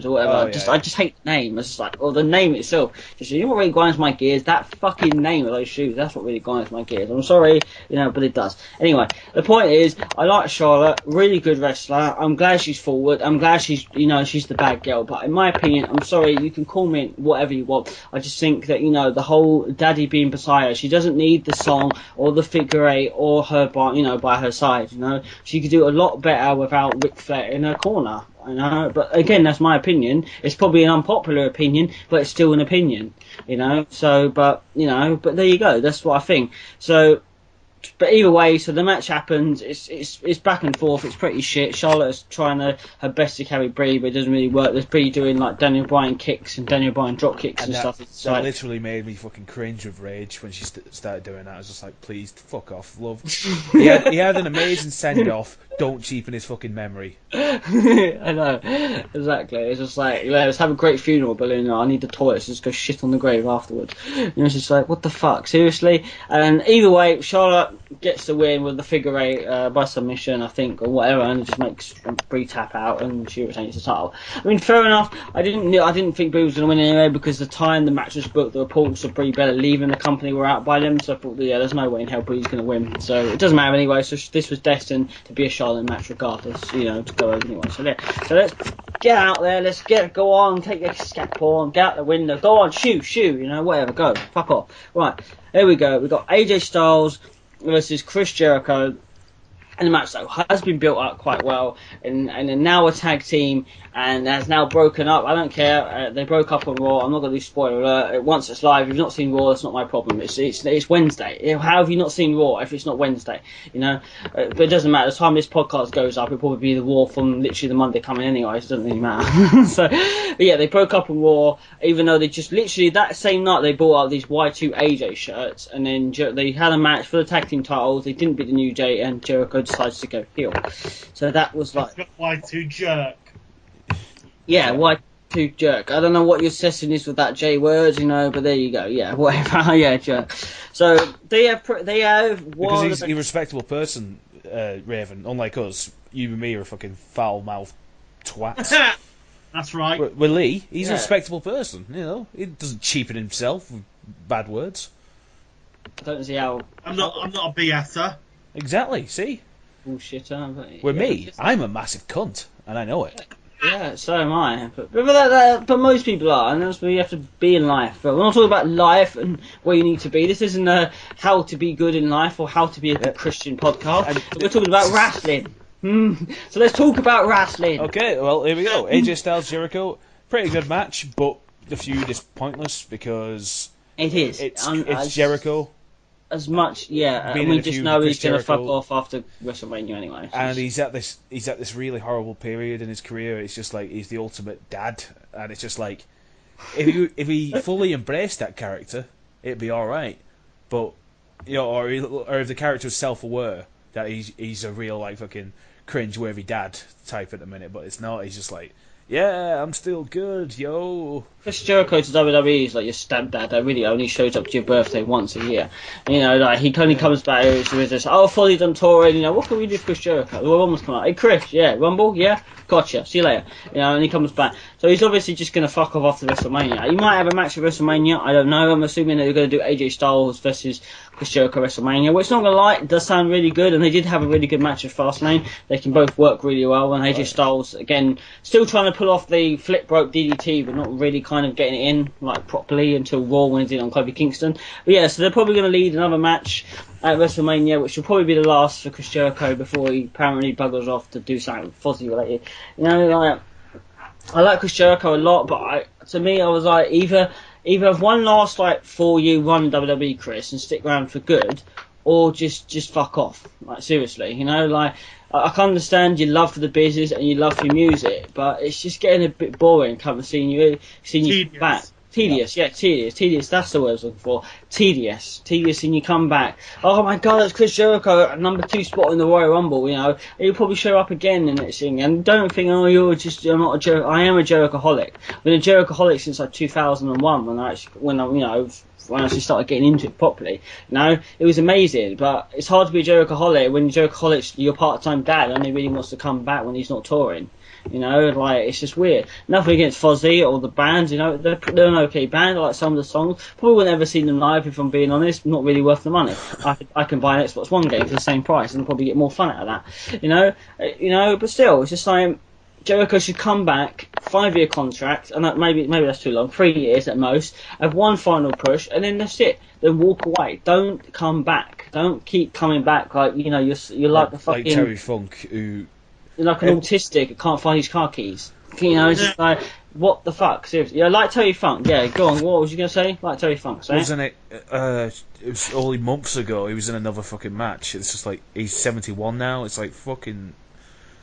or whatever. I just hate the name. It's just the name itself. You know what really grinds my gears? That fucking name of those shoes. That's what really grinds my gears. I'm sorry, but it does. Anyway, the point is, I like Charlotte. Really good wrestler. I'm glad she's forward. I'm glad she's the bad girl. But in my opinion, I'm sorry. You can call me whatever you want. I just think that the whole daddy being beside her. She doesn't need the song or the figure eight or her by her side. She could do a lot better without Ric Flair in her corner. But again, that's my opinion. It's probably an unpopular opinion, but it's still an opinion. So, but there you go. That's what I think. So, but either way, so the match happens. It's back and forth. It's pretty shit. Charlotte's trying her best to carry Brie, but it doesn't really work. There's Brie doing Daniel Bryan kicks and Daniel Bryan drop kicks and stuff. That literally made me fucking cringe with rage when she started doing that. I was just like, please, fuck off, love. he had an amazing send off. Don't cheapen his fucking memory. I know, exactly. It's just let's have a great funeral, but I need the toilets. Just go shit on the grave afterwards. It's just what the fuck, seriously. And either way, Charlotte gets the win with the figure eight by submission, I think, or whatever, and it just makes Brie tap out and she retains the title. I mean, fair enough. I didn't think Brie was going to win anyway because the time the match was booked, the reports of Brie Bella leaving the company were out by them, so I thought, there's no way in hell Brie's going to win. So it doesn't matter anyway. So this was destined to be a Charlotte match regardless, to go over anyway. So let's get out there. Let's go on, take your scalp on, get out the window, go on, shoo, whatever, go, fuck off. Right, here we go. We've got AJ Styles versus Chris Jericho. And the match though has been built up quite well, and they're now a tag team, and has now broken up. I don't care. They broke up on Raw. I'm not going to do spoiler alert. Once it's live, if you've not seen Raw, that's not my problem. It's Wednesday. How have you not seen Raw if it's not Wednesday? You know, but it doesn't matter. The time this podcast goes up, it'll probably be the Raw from literally the Monday coming anyway. So it doesn't really matter. So, but yeah, they broke up on Raw, even though they just literally that same night they bought out these Y2 AJ shirts, and then they had a match for the tag team titles. They didn't beat the New Day, and Jericho decides to go heel. So that was like Y2 jerk. Yeah, Y2 jerk. I don't know what your session is with that J word, you know, but there you go. Yeah, whatever. Yeah, jerk. So they have because he's a respectable person, Raven. Unlike us, you and me are a fucking foul mouthed twat. That's right. With Lee, he's a respectable person. You know, he doesn't cheapen himself with bad words. I don't see how. I'm not a BSer. Exactly. See. Bullshitter. But, with me, I'm a massive cunt, and I know it. Yeah, so am I. But most people are, and that's where you have to be in life. But we're not talking about life and where you need to be. This isn't how to be good in life or how to be a good Christian podcast. We're talking about wrestling. So let's talk about wrestling. Okay, well, here we go. AJ Styles, Jericho. Pretty good match, but the feud is pointless because it is. It's Jericho. As much, yeah. We just know he's going to fuck off after WrestleMania anyway. And he's at this really horrible period in his career. It's just like he's the ultimate dad, and it's just like if he fully embraced that character, it'd be all right. But you know, or if the character was self-aware that he's a real like fucking cringe-worthy dad type at the minute, but it's not. He's just like, yeah, I'm still good, yo. Chris Jericho to WWE is like your stepdad that really only shows up to your birthday once a year. You know, like he only comes back with this, fully done touring, you know, what can we do for Chris Jericho? The woman's come out, hey Chris, yeah, Rumble, yeah, gotcha, see you later. You know, and he comes back. So he's obviously just going to fuck off after WrestleMania. He might have a match at WrestleMania, I don't know. I'm assuming that they're going to do AJ Styles versus Chris Jericho WrestleMania, which not going to lie, it does sound really good, and they did have a really good match at Fastlane. They can both work really well, and AJ Styles, again, still trying to pull off the flip rope DDT, but not really kind of getting it in like properly until Raw when he did on Kofi Kingston. But yeah, so they're probably going to lead another match at WrestleMania, which will probably be the last for Chris Jericho before he apparently buggers off to do something Fozzy related. You know, like I like Chris Jericho a lot, but to me, I was like either have one last like 4-year run WWE, Chris, and stick around for good, or just fuck off. Like seriously, you know, like. I can understand your love for the business and your love for music, but it's just getting a bit boring coming seeing you back. Tedious, yeah, tedious. That's the word I was looking for. Tedious, and you come back. Oh my God, that's Chris Jericho, number 2 spot in the Royal Rumble. You know, he'll probably show up again in that thing. And don't think, you're not a Jericho. I am a Jerichoholic. I've been a Jerichoholic since like 2001 when I actually started getting into it properly. You know, it was amazing, but it's hard to be a Jerichoholic when Jerichoholic's your part-time dad only really wants to come back when he's not touring. You know, like, it's just weird. Nothing against Fozzy or the band, you know, they're an okay band. I like some of the songs. Probably wouldn't ever see them live if I'm being honest. Not really worth the money. I can buy an Xbox One game for the same price and probably get more fun out of that. You know, but still, it's just like, Jericho should come back, 5-year contract, and maybe that's too long, 3 years at most, have one final push, and then that's it. Then walk away. Don't come back. Don't keep coming back like, you know, you're like the fucking... Like Terry Funk, who... You're like an autistic who can't find his car keys. You know, it's just like, what the fuck? Seriously. Yeah, like Terry Funk. Yeah, go on. What was you going to say? Like Terry Funk, say Wasn't it? It was only months ago he was in another fucking match. It's just like, he's 71 now. It's like, fucking...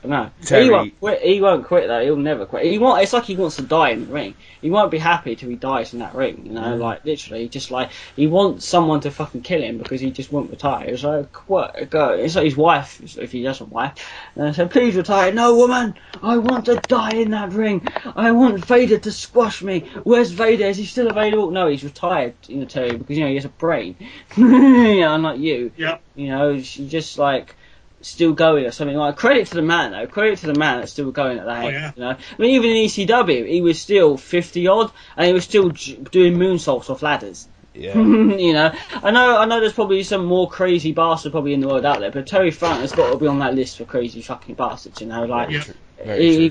No, Terry... he won't quit. He won't quit though. He'll never quit. It's like he wants to die in the ring. He won't be happy till he dies in that ring. You know, like literally, just like he wants someone to fucking kill him because he just won't retire. It's like what? Go. It's like his wife, if he doesn't wife. And I said, please retire. No, woman. I want to die in that ring. I want Vader to squash me. Where's Vader? Is he still available? No, he's retired. You know, Terry, because you know he has a brain. You know, not you. Yeah. You know, she just like. Still going or something like credit to the man though. Credit to the man that's still going at that age. Yeah. You know, I mean, even in ECW, he was still 50 odd, and he was still doing moonsaults off ladders. Yeah. You know, I know. There's probably some more crazy bastard probably in the world out there, but Terry Funk has got to be on that list for crazy fucking bastards. You know, like yeah.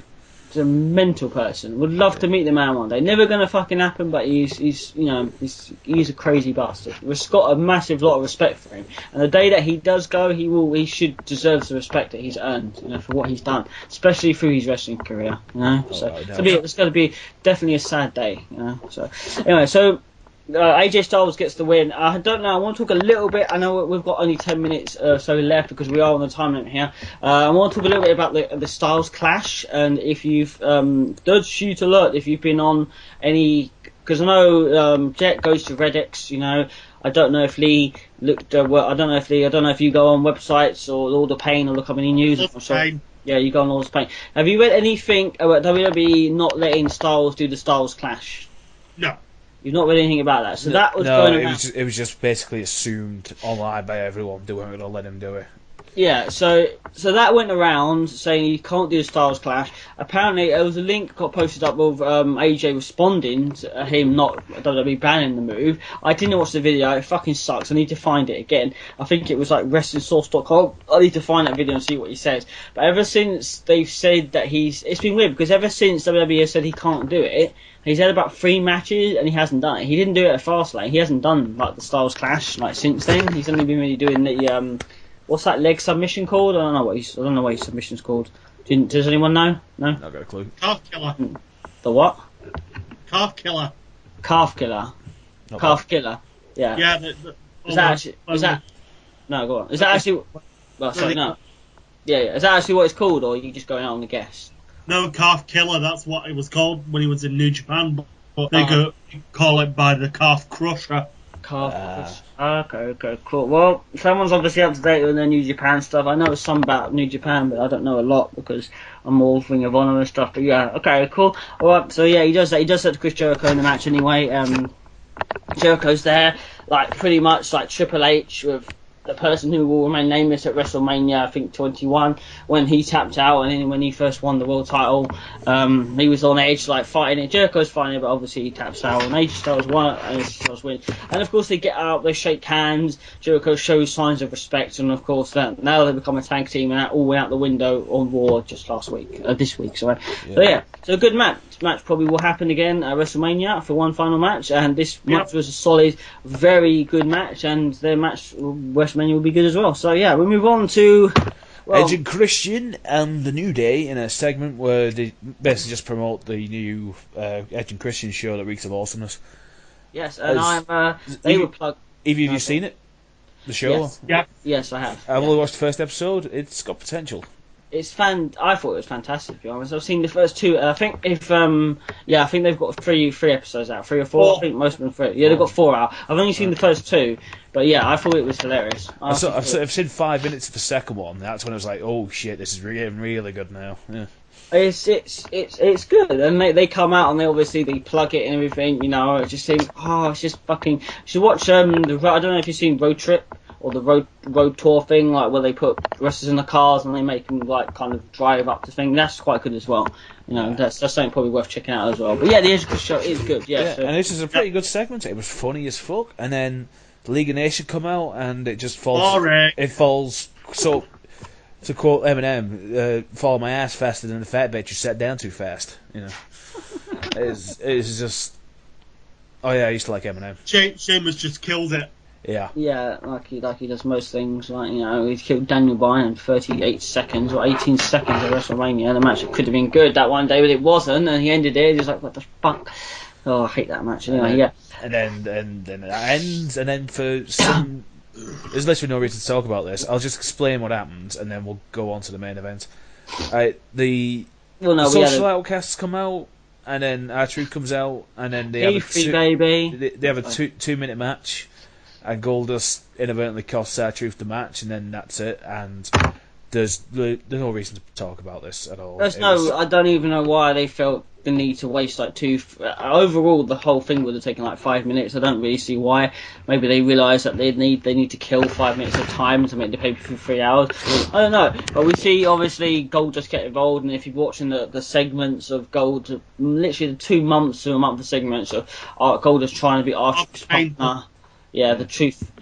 He's a mental person. Would love to meet the man one day. Never gonna fucking happen, but he's a crazy bastard. We've got a massive lot of respect for him. And the day that he does go, he should deserve the respect that he's earned, for what he's done, especially through his wrestling career, it's gonna be definitely a sad day, So anyway, AJ Styles gets the win. I don't know. I want to talk a little bit. I know we've got only 10 minutes so left because we are on the time limit here. I want to talk a little bit about the Styles clash, and if you've does shoot alert if you've been on any, because I know Jet goes to Reddix. I don't know if Lee looked. I don't know if you go on websites or All the Pain or look up any news. Yeah, you go on All the Pain. Have you read anything about WWE not letting Styles do the Styles clash? No. You've not read anything about that, so that was going around. It was just basically assumed online by everyone they weren't going to let him do it. Yeah, so that went around saying he can't do the Styles Clash. Apparently, there was a link got posted up with AJ responding to him not WWE banning the move. I didn't watch the video. It fucking sucks. I need to find it again. I think it was like WrestlingSource.com. I need to find that video and see what he says. But ever since they've said that it's been weird because ever since WWE has said he can't do it. He's had about 3 matches and he hasn't done it. He didn't do it at Fastlane. He hasn't done like the Styles Clash since then. He's only been really doing the what's that leg submission called? I don't know what his submission's called. Does anyone know? No. Not got a clue. Calf killer. The what? Calf killer. Calf killer. Not Calf killer. Yeah. Yeah. Is that? No, go on. Is that actually? Well, sorry, no. Yeah. Is that actually what it's called, or are you just going out on a guess? No, Calf Killer, that's what it was called when he was in New Japan, but they call it by the Calf Crusher. Okay, cool. Well, someone's obviously up to date with their New Japan stuff. I know some about New Japan, but I don't know a lot because I'm all Ring of Honor and stuff. But yeah, okay, cool. Alright, so yeah, he does that. He does that to Chris Jericho in the match anyway. Jericho's there, pretty much like Triple H with the person who will remain nameless at WrestleMania, I think 21, when he tapped out and then when he first won the world title, he was on edge, fighting it. Jericho's fighting it, but obviously he taps out and AJ Styles won and AJ Styles win. And of course they get out, they shake hands, Jericho shows signs of respect, and of course now they become a tag team and that all went out the window on Raw just this week. So a good match. This match probably will happen again at WrestleMania for one final match, and this match was a solid, very good match, and their match WrestleMania will be good as well. So yeah, we move on to Edge and Christian and the New Day in a segment where they basically just promote the new Edge and Christian show, The Weeks of Awesomeness. Yes, and they were plugged. Have you seen it? The show? Yes. Yeah. Yes, I have. I've only watched the first episode. It's got potential. It's I thought it was fantastic, to be honest. I've seen the first 2. I think I think they've got three episodes out, 3 or 4. I think most of them 3. Yeah, they've got 4 out. I've only seen the first 2, but yeah, I thought it was hilarious. I've seen 5 minutes of the second one. That's when I was like, oh shit, this is getting really good now. Yeah. It's good, and they come out and they plug it and everything. It just seems it's just fucking. You should watch I don't know if you've seen Road Trip. Or the road tour thing, where they put wrestlers in the cars and they make them kind of drive up the thing. That's quite good as well. That's something probably worth checking out as well. But yeah, the Edge show is good. Yeah, and this is a pretty good segment. It was funny as fuck. And then the League of Nations come out and it just falls. Boring. It falls. So to quote Eminem, "Follow my ass faster than the fat bitch you sat down too fast." It's just. Oh yeah, I used to like Eminem. Sheamus just killed it. Yeah. Yeah, like he does most things. He killed Daniel Bryan in 38 seconds or 18 seconds at WrestleMania. The match could have been good that one day, but it wasn't, and he ended it. He was like, "What the fuck?" Oh, I hate that match. Anyway, yeah. And then it ends, and then for some, there's literally no reason to talk about this. I'll just explain what happens, and then we'll go on to the main event. The Social Outcasts come out, and then R-Truth comes out, and then they have a 2-minute match. And Goldust inadvertently costs R-Truth the match, and then that's it. And there's no reason to talk about this at all. I don't even know why they felt the need to waste overall the whole thing would have taken 5 minutes. I don't really see why. Maybe they realised that they need to kill 5 minutes of time to make the pay-per-view 3 hours. I don't know, but we see obviously Goldust get involved, and if you're watching the segments of Gold, literally the 2 months to a month of segments of Goldust trying to be R-Truth's partner. Yeah, the truth.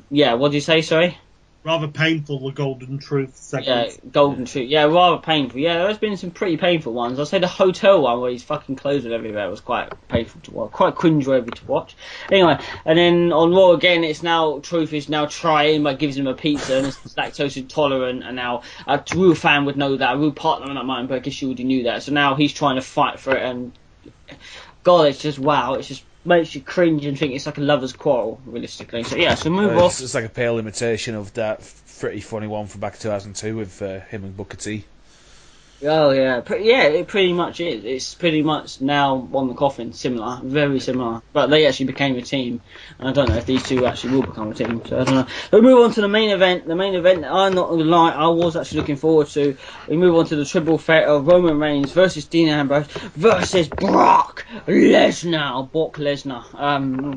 What did you say? Sorry. rather painful, the Golden Truth segment. Yeah, Golden Truth. Yeah, rather painful. Yeah, there's been some pretty painful ones. I'd say the hotel one where he's fucking clothes and everywhere was quite painful to watch, quite cringe-worthy to watch. Anyway, and then on Raw again, it's now Truth is now trying, but gives him a pizza and it's lactose intolerant, and now a real fan would know that, a real partner in that mind, but I guess you already knew that. So now he's trying to fight for it, and God, it's just wow, it's just makes you cringe and think it's like a lover's quarrel, realistically. So yeah, so move off. It's like a pale imitation of that pretty funny one from back in 2002 with him and Booker T. Oh yeah, it pretty much is. It's pretty much now on the coffin, similar, very similar. But they actually became a team, and I don't know if these two actually will become a team. So I don't know. We move on to the main event. The main event, I'm not gonna lie, I was actually looking forward to. We move on to the triple threat of Roman Reigns versus Dean Ambrose versus Brock Lesnar.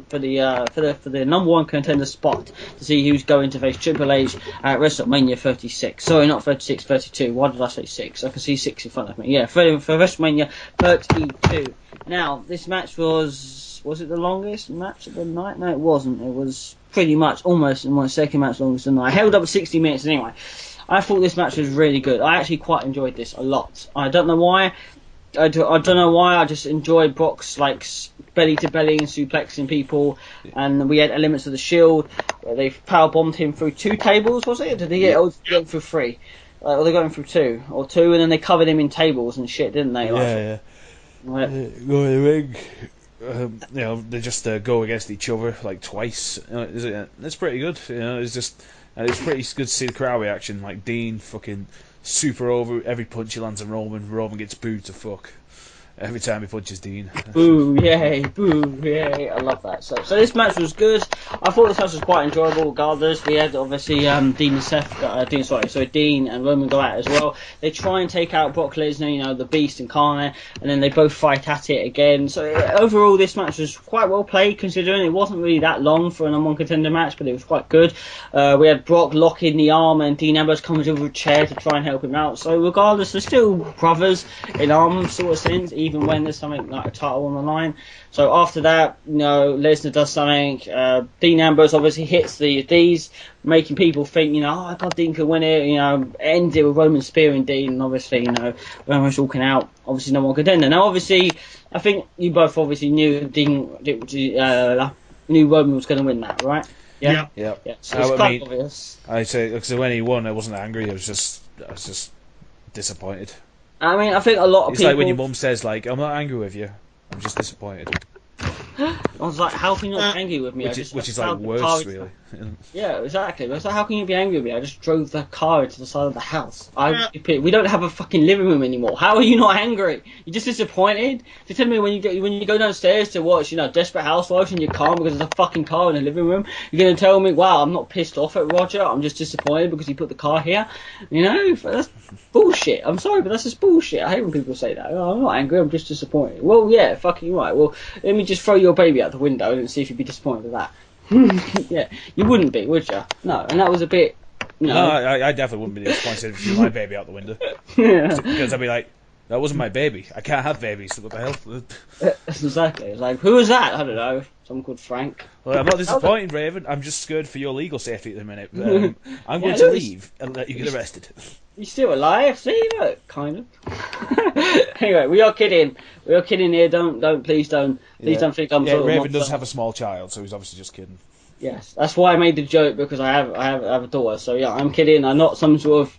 For the number one contender spot to see who's going to face Triple H at WrestleMania 36. Sorry, not 36, 32. Why did I say 6? I can see 6 in front of me. Yeah, for WrestleMania 32. Now, this match was it the longest match of the night? No, it wasn't. It was pretty much almost my second match longest of the night. I held up at 60 minutes anyway. I thought this match was really good. I actually quite enjoyed this a lot. I don't know why. I don't know why. I just enjoyed Brock's like belly to belly and suplexing people, and we had elements of the Shield where they power bombed him through 2 tables. Was it? Or did he get through 3? Or they got him through 2, and then they covered him in tables and shit, didn't they? Yeah. Go in the ring. They just go against each other like twice. It's pretty good. It's pretty good to see the crowd reaction. Like Dean fucking super over every punch he lands on Roman. Roman gets booed to fuck every time he punches Dean. Boo, yay, boo, yay. I love that. So this match was good. I thought this match was quite enjoyable regardless. We had obviously Dean and Roman go out as well. They try and take out Brock Lesnar, the Beast incarnate, and then they both fight at it again. So overall this match was quite well played considering it wasn't really that long for a number one contender match, but it was quite good. We had Brock locking the arm and Dean Ambrose comes over a chair to try and help him out. So regardless, they're still brothers in arm sort of sense, even when there's something like a title on the line. So after that, Lesnar does something. Dean Ambrose obviously hits these, making people think, I thought Dean could win it. Ends it with Roman spearing Dean, and obviously, Roman's walking out. Obviously, no one contender. Now, obviously, I think you both obviously knew knew Roman was going to win that, right? Yeah. So it's quite obvious. I say because when he won, I wasn't angry. I was just disappointed. I mean, I think a lot of people... It's like when your mum says, like, I'm not angry with you, I'm just disappointed. I was like, how can you not be angry with me? Which is like worse, really. Yeah, exactly. It's like, how can you be angry with me? I just drove the car into the side of the house. We don't have a fucking living room anymore. How are you not angry? You're just disappointed? To tell me when you go downstairs to watch, Desperate Housewives and you're calm because there's a fucking car in the living room, you're going to tell me, wow, I'm not pissed off at Roger, I'm just disappointed because he put the car here? That's bullshit. I'm sorry, but that's just bullshit. I hate when people say that. Oh, I'm not angry, I'm just disappointed. Well, yeah, fucking right. Well, let me just throw your baby out the window and see if you'd be disappointed with that. Yeah, you wouldn't be, would you? No, and that was a bit... No, I definitely wouldn't be disappointed if you threw my baby out the window. Yeah. Because I'd be like, that wasn't my baby. I can't have babies. What the hell? Exactly. It's like, who was that? I don't know. Someone called Frank. Well, I'm not disappointed, Raven. I'm just scared for your legal safety at the minute. I'm going to leave and let you get arrested. You're still alive? See, look, kind of. Anyway, we are kidding. We are kidding here. Please don't think I'm sort of Raven does have a small child, so he's obviously just kidding. Yes, that's why I made the joke, because I have a daughter. So yeah, I'm kidding. I'm not some sort of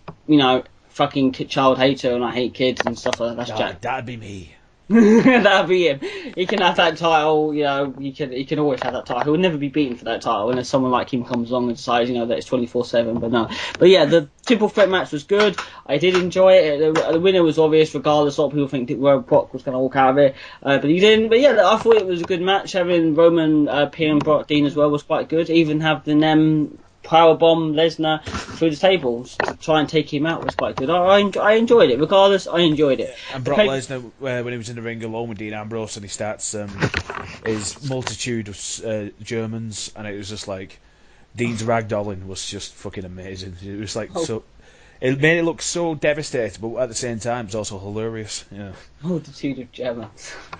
fucking child hater, and I hate kids and stuff like that. That's Jack. That'd be me. That'd be him. He can have that title. He can always have that title. He'll never be beaten for that title unless someone like him comes along and decides, that it's 24/7. But no. But yeah, the triple threat match was good. I did enjoy it. The winner was obvious, regardless. A lot of people think Brock was going to walk out of it, but he didn't. But yeah, I thought it was a good match. Having Roman pinning Brock Dean as well was quite good. Even having them powerbomb Lesnar through the tables to try and take him out was quite good. I enjoyed it. Regardless, I enjoyed it. And Brock Lesnar, when he was in the ring alone with Dean Ambrose, and he starts his multitude of Germans, and it was just like Dean's ragdolling was just fucking amazing. It was like It made it look so devastating, but at the same time, it's also hilarious. Yeah. Multitude of Gemma.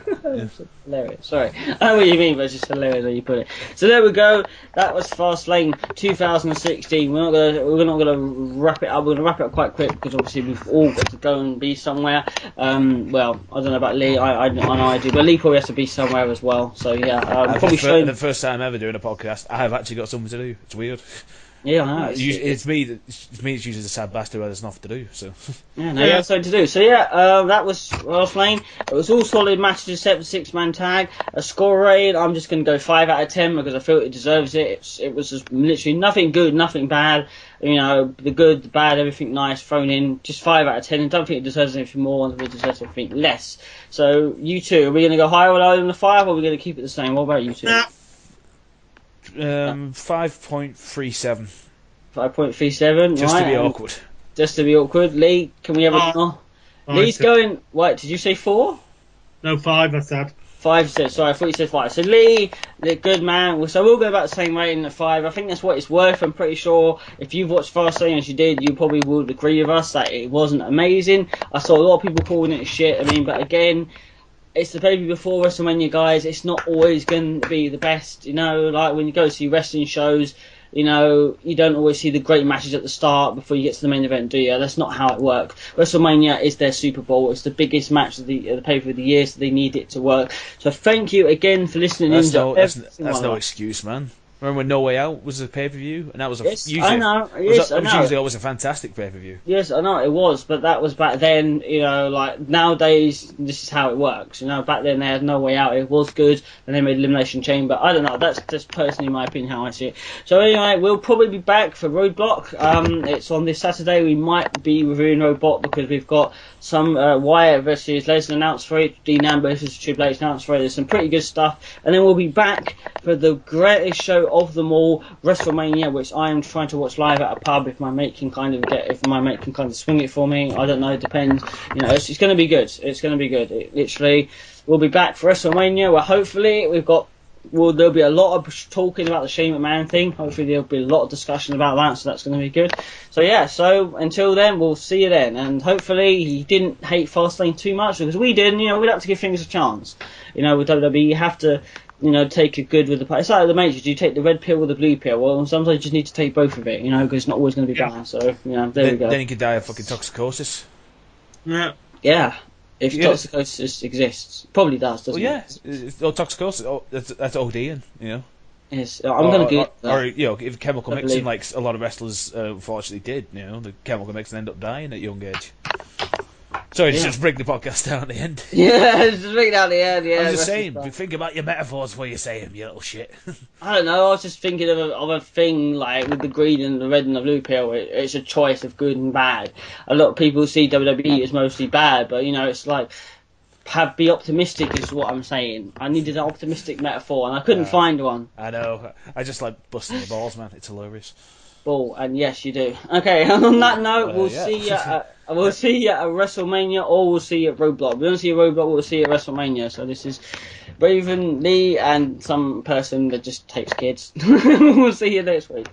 Hilarious. Sorry. I know what you mean, but it's just hilarious how you put it. So there we go. That was Fastlane 2016. We're not gonna wrap it up. We're gonna wrap it up quite quick because obviously we've all got to go and be somewhere. Well, I don't know about Lee. I know I do, but Lee probably has to be somewhere as well. So yeah, probably the first time ever doing a podcast, I have actually got something to do. It's weird. Yeah, I know. It's me that's usually the sad bastard where there's nothing to do. So yeah, no, you have something to do. So yeah, that was Fastlane. It was all solid matches except the 6-man tag. A score rating, I'm just going to go 5 out of 10 because I feel it deserves it. It was just literally nothing good, nothing bad. You know, the good, the bad, everything nice thrown in. Just 5 out of 10. I don't think it deserves anything more, and it deserves anything less. So you two, are we going to go higher or lower than the 5, or are we going to keep it the same? What about you two? 5.37. 5.37. Just right, to be awkward. Just to be awkward. Lee, can we have a... Lee's going... What, did you say 4? No, 5, I said. 5 said, sorry, I thought you said 5. So Lee, the good man, so we'll go about the same rating at 5. I think that's what it's worth. I'm pretty sure if you've watched Fastlane as you did, you probably would agree with us that it wasn't amazing. I saw a lot of people calling it shit. I mean, but again, it's the baby before WrestleMania, guys. It's not always going to be the best, you know, like when you go see wrestling shows, you know, you don't always see the great matches at the start before you get to the main event, do you? That's not how it works. WrestleMania is their Super Bowl. It's the biggest match of the pay-per-view of the year, so they need it to work. So thank you again for listening. That's no excuse, man. Remember when No Way Out was a pay-per-view? And that was I know. Yes, I know. Usually always a fantastic pay-per-view. Yes, I know it was, but that was back then, you know, like nowadays, this is how it works. You know, back then they had No Way Out, it was good, and they made Elimination Chamber. I don't know, that's just personally my opinion, how I see it. So anyway, we'll probably be back for Roadblock. It's on this Saturday. We might be reviewing Roadblock because we've got some Wyatt versus Lesnar announced for it, Dean Ambrose versus Triple H announced for it. There's some pretty good stuff. And then we'll be back for the greatest show of them all, WrestleMania, which I am trying to watch live at a pub if my mate can kind of swing it for me. I don't know, it depends. You know, it's going to be good. It's going to be good. Literally, we'll be back for WrestleMania where hopefully there'll be a lot of talking about the Shane McMahon thing. Hopefully there'll be a lot of discussion about that, so that's going to be good. So yeah, so until then, we'll see you then. And hopefully he didn't hate Fastlane too much, because we did, and, you know, we'd have to give things a chance. You know, with WWE, you have to, you know, take a good with the bad. It's like the Matrix, you take the red pill or the blue pill. Well, sometimes you just need to take both of it, you know, because it's not always going to be balanced. So, you know, there we go. Then you could die of fucking toxicosis. Yeah. Yeah. If toxicosis exists. Probably does, doesn't it? Well, toxicosis, that's ODing, you know. Yes, I'm going to get or, you know, if chemical mixing, like a lot of wrestlers unfortunately did, you know, the chemical mixing end up dying at a young age. Sorry, just bring the podcast down at the end. Yeah, just bring it down at the end, yeah. I'm just saying, think about your metaphors before you say them, you little shit. I don't know, I was just thinking of a thing, like, with the green and the red and the blue pill. It's a choice of good and bad. A lot of people see WWE as mostly bad, but, you know, it's like, be optimistic is what I'm saying. I needed an optimistic metaphor, and I couldn't find one. I know. I just like busting your balls, man. It's hilarious. Ball, and yes, you do. Okay, and on that note, we'll see you at WrestleMania, or we'll see you at Roadblock. We don't see you at Roadblock, we'll see you at WrestleMania. So this is Raven, Lee, and some person that just takes kids. We'll see you next week.